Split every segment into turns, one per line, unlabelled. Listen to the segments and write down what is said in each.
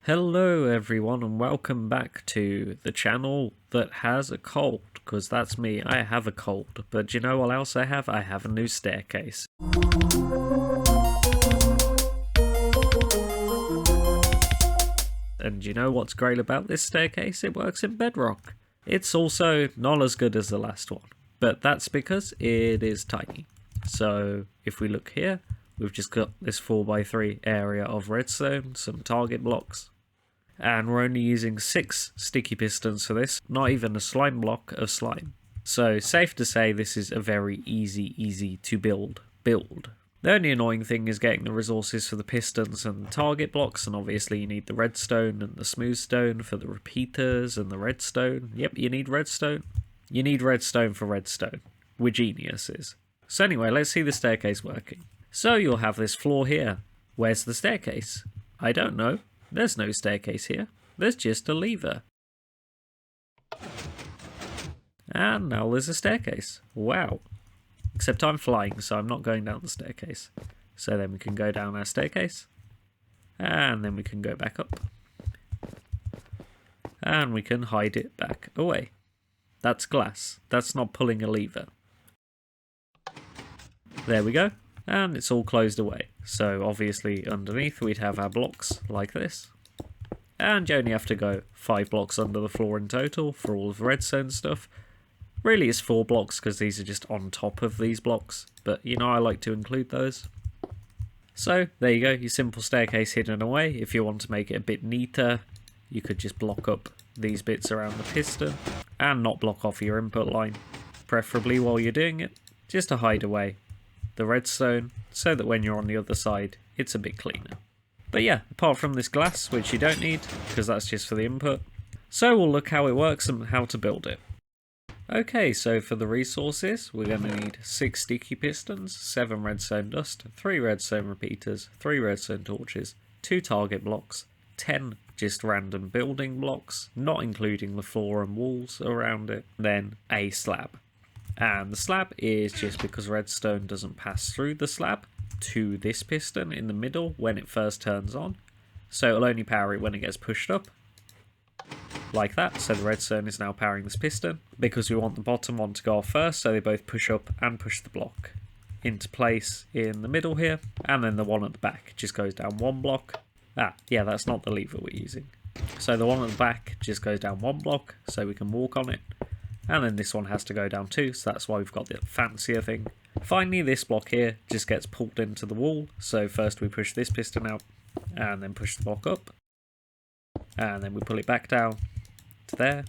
Hello everyone and welcome back to the channel that has a cold, because that's me, I have a cold. But do you know what else I have? I have a new staircase. And do you know what's great about this staircase? It works in Bedrock. It's also not as good as the last one, but that's because it is tiny. So if we look here, we've just got this 4x3 area of redstone, some target blocks, and we're only using 6 sticky pistons for this, not even a slime block of slime. So safe to say this is a very easy to build. The only annoying thing is getting the resources for the pistons and the target blocks, and obviously you need the redstone and the smooth stone for the repeaters and the redstone. Yep, you need redstone. You need redstone for redstone. We're geniuses. So anyway, let's see the staircase working. So you'll have this floor here. Where's the staircase? I don't know. There's no staircase here. There's just a lever. And now there's a staircase. Wow. Except I'm flying, so I'm not going down the staircase. So then we can go down our staircase. And then we can go back up. And we can hide it back away. That's glass. That's not pulling a lever. There we go. And it's all closed away. So obviously underneath we'd have our blocks like this. And you only have to go 5 blocks under the floor in total for all of the redstone stuff. Really it's 4 blocks because these are just on top of these blocks. But you know, I like to include those. So there you go, your simple staircase hidden away. If you want to make it a bit neater, you could just block up these bits around the piston and not block off your input line. Preferably while you're doing it, just to hide away the redstone so that when you're on the other side it's a bit cleaner. But yeah, apart from this glass, which you don't need because that's just for the input, so we'll look how it works and how to build it. Okay, so for the resources we're going to need 6 sticky pistons, 7 redstone dust, 3 redstone repeaters, 3 redstone torches, 2 target blocks, 10 just random building blocks, not including the floor and walls around it, then a slab. And the slab is just because redstone doesn't pass through the slab to this piston in the middle when it first turns on. So it'll only power it when it gets pushed up. Like that. So the redstone is now powering this piston because we want the bottom one to go off first, so they both push up and push the block into place in the middle here. And then the one at the back just goes down 1 block. Yeah, that's not the lever we're using. So the one at the back just goes down 1 block so we can walk on it. And then this one has to go down 2, so that's why we've got the fancier thing. Finally, this block here just gets pulled into the wall. So first we push this piston out, and then push the block up. And then we pull it back down to there.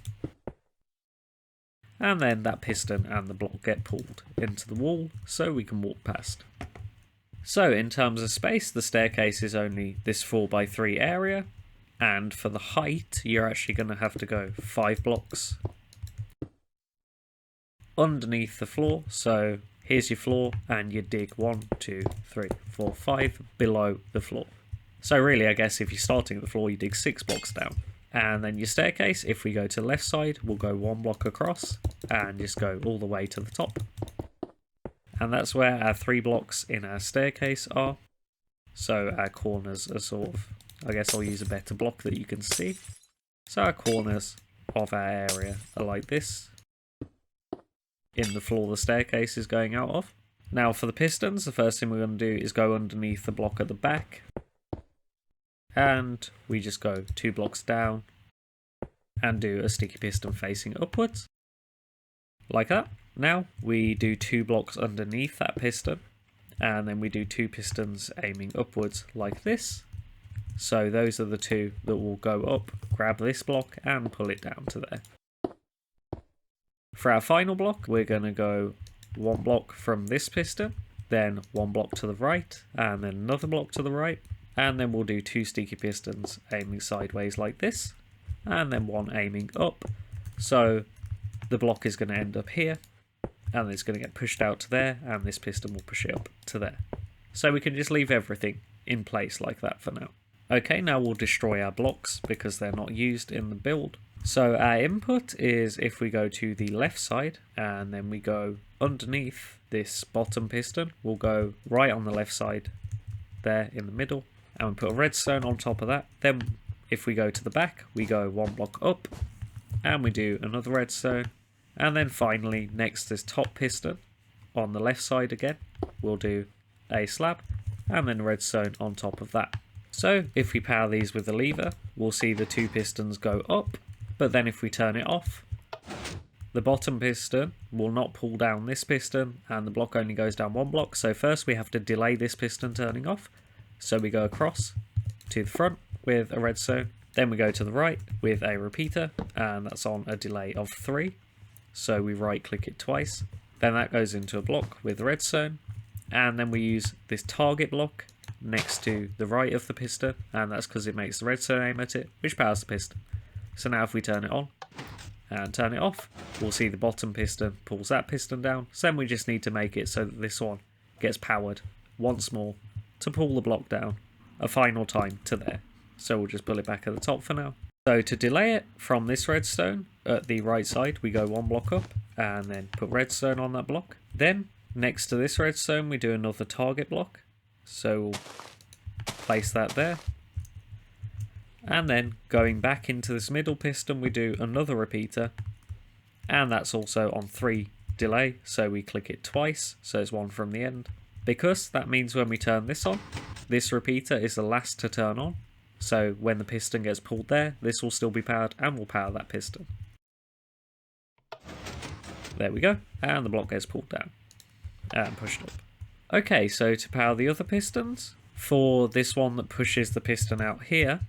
And then that piston and the block get pulled into the wall, so we can walk past. So in terms of space, the staircase is only this 4x3 area. And for the height, you're actually going to have to go 5 blocks underneath the floor. So here's your floor and you dig 1, 2, 3, 4, 5 below the floor. So really, I guess if you're starting at the floor, you dig 6 blocks down. And then your staircase, if we go to the left side, we'll go 1 block across and just go all the way to the top. And that's where our 3 blocks in our staircase are. So our corners are sort of, I guess I'll use a better block that you can see. So our corners of our area are like this, in the floor the staircase is going out of. Now for the pistons, the first thing we're going to do is go underneath the block at the back. And we just go 2 blocks down and do a sticky piston facing upwards. Like that. Now we do 2 blocks underneath that piston. And then we do 2 pistons aiming upwards like this. So those are the 2 that will go up, grab this block and pull it down to there. For our final block, we're going to go 1 block from this piston, then 1 block to the right, and then another block to the right, and then we'll do 2 sticky pistons aiming sideways like this, and then 1 aiming up. So the block is going to end up here, and it's going to get pushed out to there, and this piston will push it up to there. So we can just leave everything in place like that for now. Okay, now we'll destroy our blocks because they're not used in the build. So our input is if we go to the left side and then we go underneath this bottom piston, we'll go right on the left side there in the middle and we put a redstone on top of that. Then if we go to the back, we go one block up, and we do another redstone. And then finally, next to this top piston, on the left side again, we'll do a slab, and then redstone on top of that. So if we power these with the lever, we'll see the two pistons go up, but then if we turn it off, the bottom piston will not pull down this piston, and the block only goes down one block. So first we have to delay this piston turning off. So we go across to the front with a redstone, then we go to the right with a repeater, and that's on a delay of 3. So we right click it twice, then that goes into a block with redstone, and then we use this target block next to the right of the piston, and that's because it makes the redstone aim at it, which powers the piston. So now if we turn it on and turn it off, we'll see the bottom piston pulls that piston down. So then we just need to make it so that this one gets powered once more to pull the block down a final time to there. So we'll just pull it back at the top for now. So to delay it from this redstone, at the right side we go one block up and then put redstone on that block. Then next to this redstone we do another target block. So we'll place that there. And then going back into this middle piston we do another repeater, and that's also on 3 delay, so we click it twice, so it's one from the end. Because that means when we turn this on, this repeater is the last to turn on, so when the piston gets pulled there, this will still be powered and will power that piston. There we go, and the block gets pulled down and pushed up. Okay, so to power the other pistons, for this one that pushes the piston out here,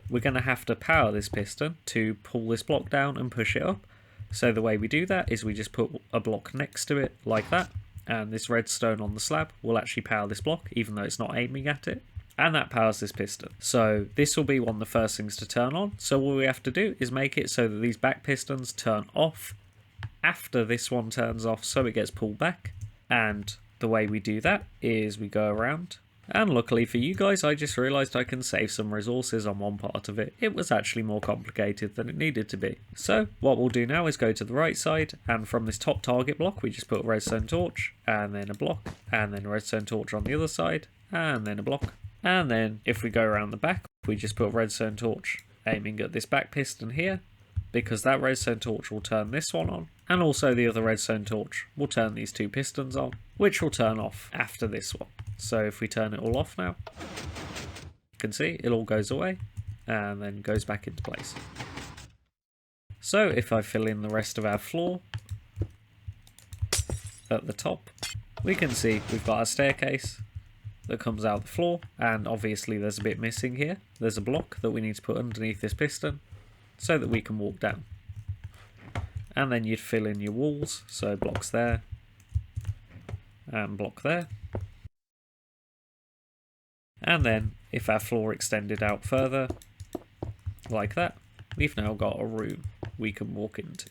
we're going to have to power this piston to pull this block down and push it up. So the way we do that is we just put a block next to it like that, and this redstone on the slab will actually power this block even though it's not aiming at it, and that powers this piston. So this will be one of the first things to turn on. So all we have to do is make it so that these back pistons turn off after this one turns off, so it gets pulled back. And the way we do that is we go around, and luckily for you guys, I just realised I can save some resources on one part of it. It was actually more complicated than it needed to be. So what we'll do now is go to the right side, and from this top target block we just put a redstone torch, and then a block, and then a redstone torch on the other side, and then a block. And then if we go around the back, we just put a redstone torch aiming at this back piston here, because that redstone torch will turn this one on, and also the other redstone torch will turn these two pistons on, which will turn off after this one. So if we turn it all off now, you can see it all goes away and then goes back into place. So if I fill in the rest of our floor at the top, we can see we've got a staircase that comes out the floor, and obviously there's a bit missing here. There's a block that we need to put underneath this piston so that we can walk down. And then you'd fill in your walls, so blocks there and block there. And then if our floor extended out further like that, we've now got a room we can walk into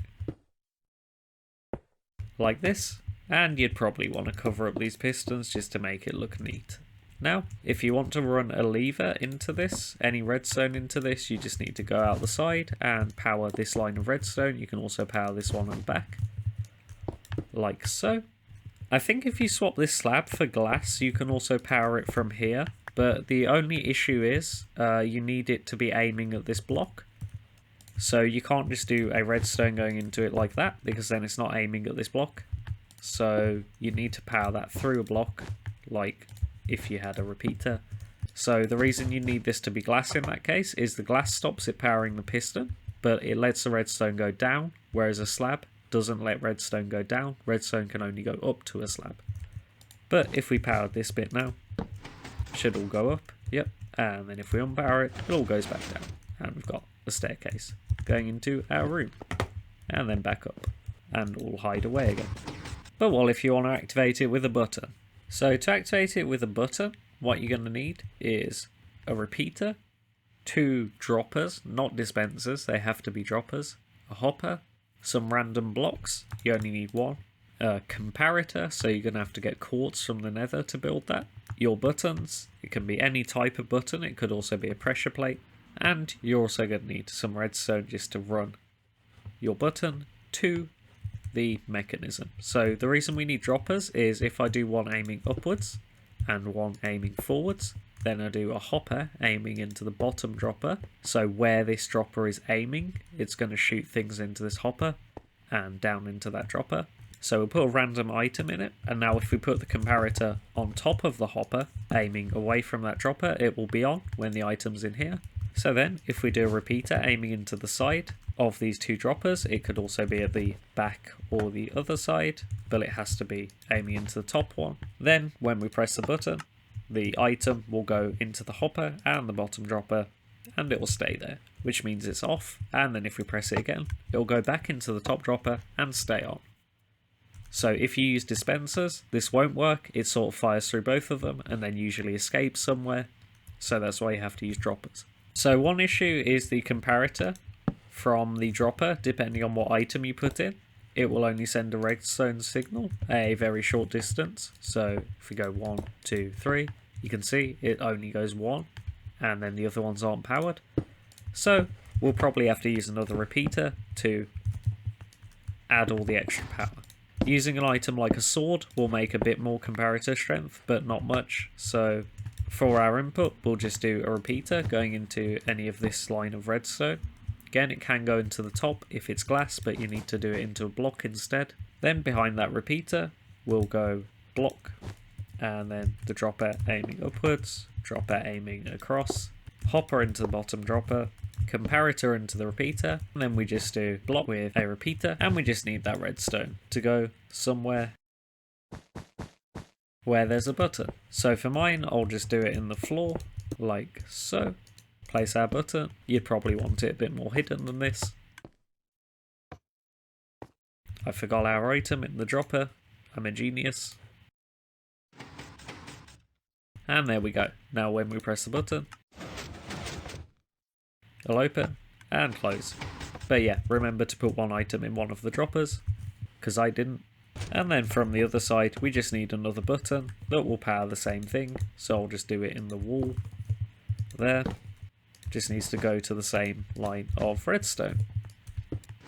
like this, and you'd probably want to cover up these pistons just to make it look neat. Now if you want to run a lever into this, any redstone into this, you just need to go out the side and power this line of redstone. You can also power this one on the back like so. I think if you swap this slab for glass you can also power it from here, but the only issue is you need it to be aiming at this block. So you can't just do a redstone going into it like that, because then it's not aiming at this block. So you need to power that through a block, like if you had a repeater. So the reason you need this to be glass in that case is the glass stops it powering the piston, but it lets the redstone go down, whereas a slab doesn't let redstone go down. Redstone can only go up to a slab. But if we powered this bit now, it should all go up, yep, and then if we unpower it, it all goes back down, and we've got a staircase going into our room, and then back up, and all hide away again. But what if you want to activate it with a button? So to activate it with a button, what you're going to need is a repeater, 2 droppers, not dispensers, they have to be droppers, a hopper, some random blocks, you only need 1, a comparator, so you're going to have to get quartz from the nether to build that, your buttons, it can be any type of button, it could also be a pressure plate, and you're also going to need some redstone just to run your button to the mechanism. So the reason we need droppers is if I do one aiming upwards and one aiming forwards, Then I do a hopper aiming into the bottom dropper. So where this dropper is aiming, it's going to shoot things into this hopper and down into that dropper. So we'll put a random item in it, and now if we put the comparator on top of the hopper, aiming away from that dropper, it will be on when the item's in here. So then, if we do a repeater aiming into the side of these two droppers, it could also be at the back or the other side, but it has to be aiming into the top one. Then, when we press the button, the item will go into the hopper and the bottom dropper, and it will stay there, which means it's off, and then if we press it again, it will go back into the top dropper and stay on. So if you use dispensers, this won't work. It sort of fires through both of them and then usually escapes somewhere. So that's why you have to use droppers. So one issue is the comparator from the dropper, depending on what item you put in. It will only send a redstone signal a very short distance. So if we go 1, 2, 3, you can see it only goes 1 and then the other ones aren't powered. So we'll probably have to use another repeater to add all the extra power. Using an item like a sword will make a bit more comparator strength, but not much. So for our input, we'll just do a repeater going into any of this line of redstone. Again, it can go into the top if it's glass, but you need to do it into a block instead. Then behind that repeater, we'll go block, and then the dropper aiming upwards, dropper aiming across, hopper into the bottom dropper, comparator into the repeater, and then we just do block with a repeater, and we just need that redstone to go somewhere where there's a button. So for mine, I'll just do it in the floor, like so. Place our button. You'd probably want it a bit more hidden than this. I forgot our item in the dropper. I'm a genius. And there we go. Now when we press the button, it'll open and close. But yeah, remember to put one item in one of the droppers, because I didn't. And then from the other side, we just need another button that will power the same thing. So I'll just do it in the wall there. Just needs to go to the same line of redstone.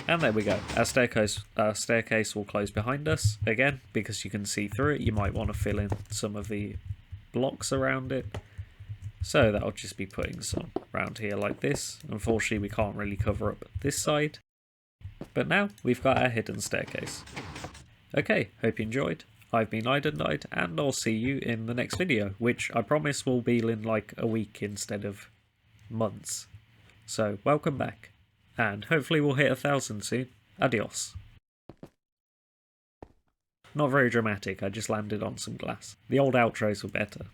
And there we go. Our staircase will close behind us. Again, because you can see through it, you might want to fill in some of the blocks around it. So that'll just be putting some around here like this. Unfortunately, we can't really cover up this side. But now we've got our hidden staircase. Okay, hope you enjoyed. I've been Idendide, and I'll see you in the next video, which I promise will be in like a week instead of months. So welcome back, and hopefully we'll hit 1,000 soon. Adios. Not very dramatic, I just landed on some glass. The old outros were better.